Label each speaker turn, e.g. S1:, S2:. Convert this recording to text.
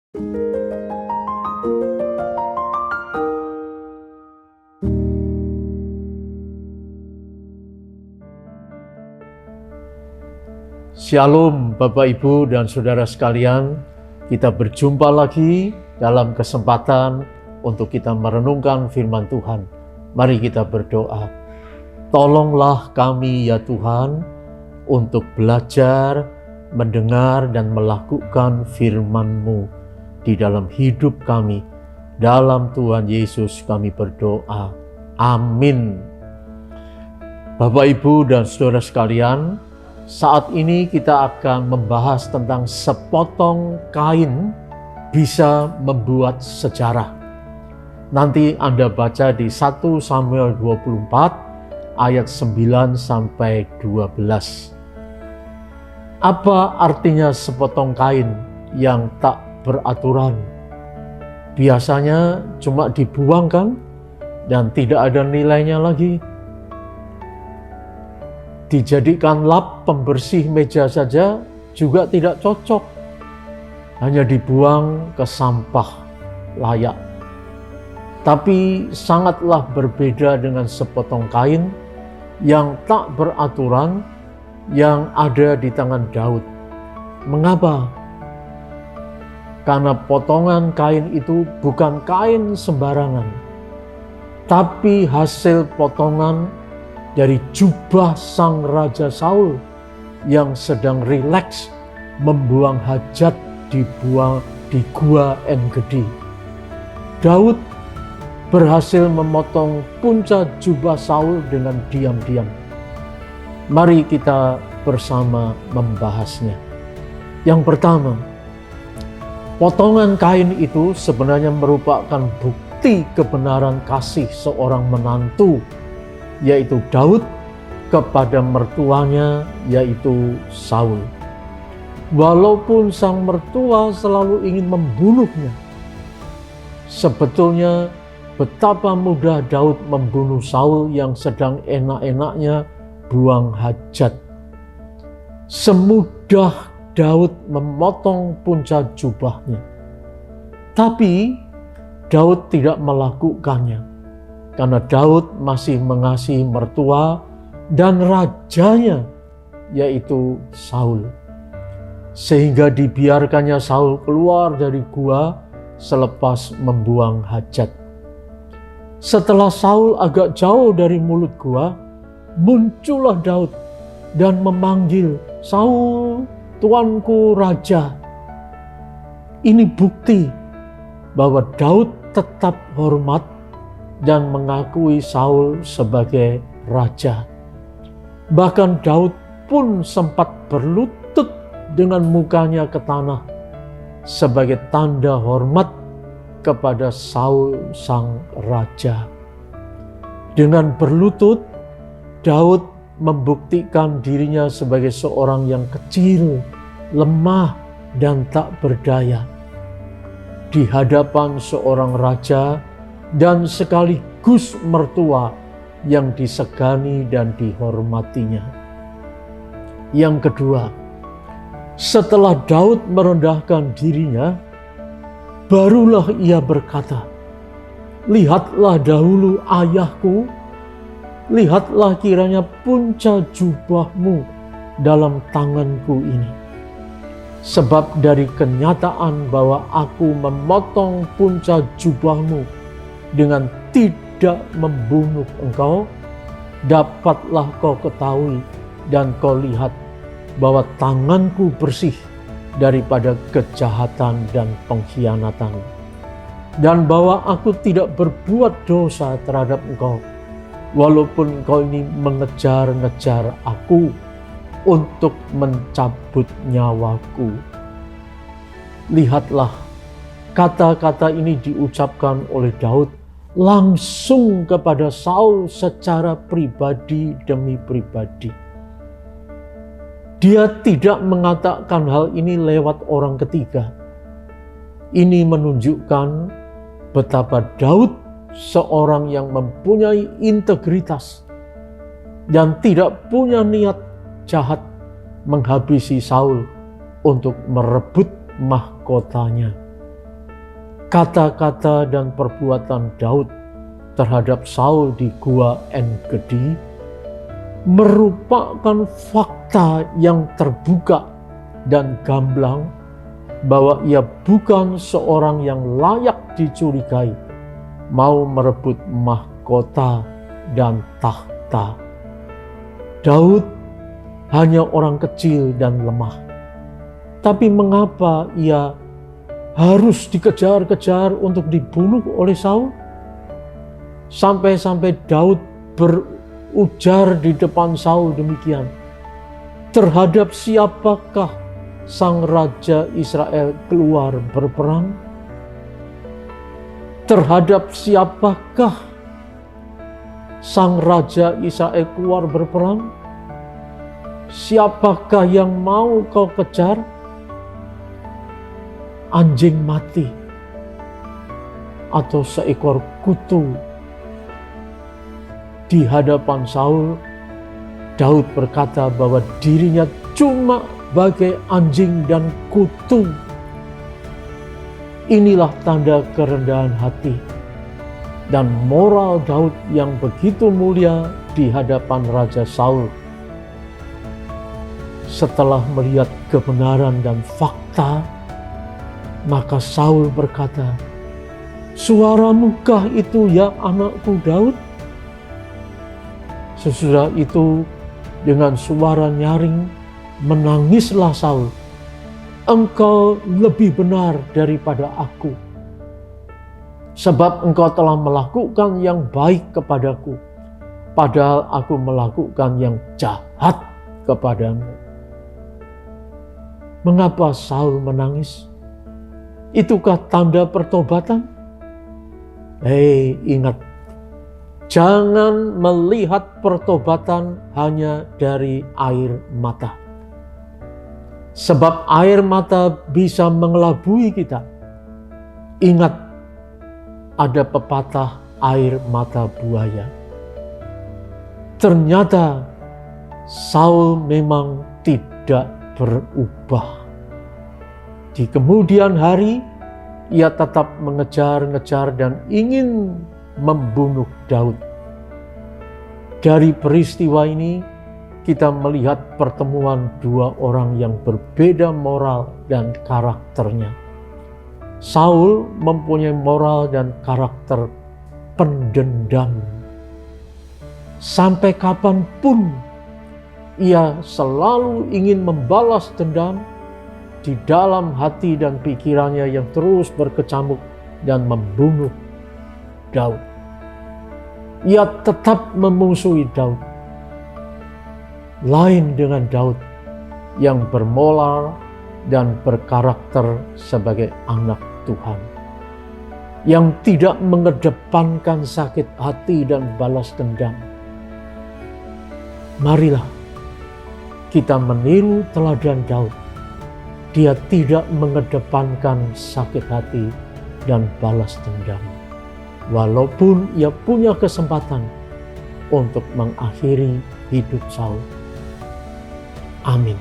S1: Shalom Bapak Ibu dan Saudara sekalian, kita berjumpa lagi dalam kesempatan untuk kita merenungkan firman Tuhan. Mari kita berdoa. Tolonglah kami ya Tuhan untuk belajar, mendengar dan melakukan firman-Mu di dalam hidup kami. Dalam Tuhan Yesus kami berdoa. Amin. Bapak Ibu dan Saudara sekalian, saat ini kita akan membahas tentang sepotong kain bisa membuat sejarah. Nanti Anda baca di 1 Samuel 24 ayat 9 sampai 12. Apa artinya sepotong kain yang tak beraturan? Biasanya cuma dibuangkan dan tidak ada nilainya lagi. Dijadikan lap pembersih meja saja juga tidak cocok. Hanya dibuang ke sampah layak. Tapi sangatlah berbeda dengan sepotong kain yang tak beraturan yang ada di tangan Daud. Mengapa? Karena potongan kain itu bukan kain sembarangan, tapi hasil potongan dari jubah sang Raja Saul yang sedang rileks membuang hajat di Gua En-Gedi. Daud berhasil memotong punca jubah Saul dengan diam-diam. Mari kita bersama membahasnya. Yang pertama, potongan kain itu sebenarnya merupakan bukti kebenaran kasih seorang menantu, yaitu Daud, kepada mertuanya, yaitu Saul. Walaupun sang mertua selalu ingin membunuhnya, sebetulnya betapa mudah Daud membunuh Saul yang sedang enak-enaknya buang hajat. Semudah Daud memotong punca jubahnya. Tapi Daud tidak melakukannya. Karena Daud masih mengasihi mertua dan rajanya, yaitu Saul. Sehingga dibiarkannya Saul keluar dari gua selepas membuang hajat. Setelah Saul agak jauh dari mulut gua, muncullah Daud dan memanggil, "Saul, tuanku raja." Ini bukti bahwa Daud tetap hormat dan mengakui Saul sebagai raja. Bahkan Daud pun sempat berlutut dengan mukanya ke tanah sebagai tanda hormat kepada Saul sang raja. Dengan berlutut, Daud membuktikan dirinya sebagai seorang yang kecil, lemah, dan tak berdaya di hadapan seorang raja dan sekaligus mertua yang disegani dan dihormatinya. Yang kedua, setelah Daud merendahkan dirinya, barulah ia berkata, "Lihatlah dahulu ayahku, lihatlah kiranya punca jubahmu dalam tanganku ini. Sebab dari kenyataan bahwa aku memotong punca jubahmu dengan tidak membunuh engkau, dapatlah kau ketahui dan kau lihat bahwa tanganku bersih daripada kejahatan dan pengkhianatan, dan bahwa aku tidak berbuat dosa terhadap engkau, walaupun engkau ini mengejar-ngejar aku untuk mencabut nyawaku." Lihatlah, kata-kata ini diucapkan oleh Daud langsung kepada Saul secara pribadi demi pribadi. Dia tidak mengatakan hal ini lewat orang ketiga. Ini menunjukkan betapa Daud seorang yang mempunyai integritas dan tidak punya niat jahat menghabisi Saul untuk merebut mahkotanya. kata-kata dan perbuatan Daud terhadap Saul di Gua En-Gedi merupakan fakta yang terbuka dan gamblang bahwa ia bukan seorang yang layak dicurigai mau merebut mahkota dan tahta. Daud hanya orang kecil dan lemah. Tapi mengapa ia harus dikejar-kejar untuk dibunuh oleh Saul? Sampai-sampai Daud berujar di depan Saul demikian, terhadap siapakah sang raja Israel keluar berperang? Terhadap siapakah sang raja Israel keluar berperang? Siapakah yang mau kau kejar? Anjing mati atau seekor kutu? Di hadapan Saul, Daud berkata bahwa dirinya cuma bagai anjing dan kutu. Inilah tanda kerendahan hati dan moral Daud yang begitu mulia di hadapan Raja Saul. Setelah melihat kebenaran dan fakta, maka Saul berkata, "Suaramukah itu ya anakku Daud?" Sesudah itu dengan suara nyaring menangislah Saul, "Engkau lebih benar daripada aku, sebab engkau telah melakukan yang baik kepadaku, padahal aku melakukan yang jahat kepadamu." Mengapa Saul menangis? Itukah tanda pertobatan? Hei, ingat, jangan melihat pertobatan hanya dari air mata. Sebab air mata bisa mengelabui kita. Ingat, ada pepatah air mata buaya. Ternyata Saul memang tidak berubah. Di kemudian hari, ia tetap mengejar-ngejar dan ingin membunuh Daud. Dari peristiwa ini, kita melihat pertemuan dua orang yang berbeda moral dan karakternya. Saul mempunyai moral dan karakter pendendam. Sampai kapanpun ia selalu ingin membalas dendam di dalam hati dan pikirannya yang terus berkecamuk dan membunuh Daud. Ia tetap memusuhi Daud. Lain dengan Daud yang bermoral dan berkarakter sebagai anak Tuhan, yang tidak mengedepankan sakit hati dan balas dendam. Marilah kita meniru teladan Daud. Dia tidak mengedepankan sakit hati dan balas dendam, walaupun ia punya kesempatan untuk mengakhiri hidup Saul. Amin.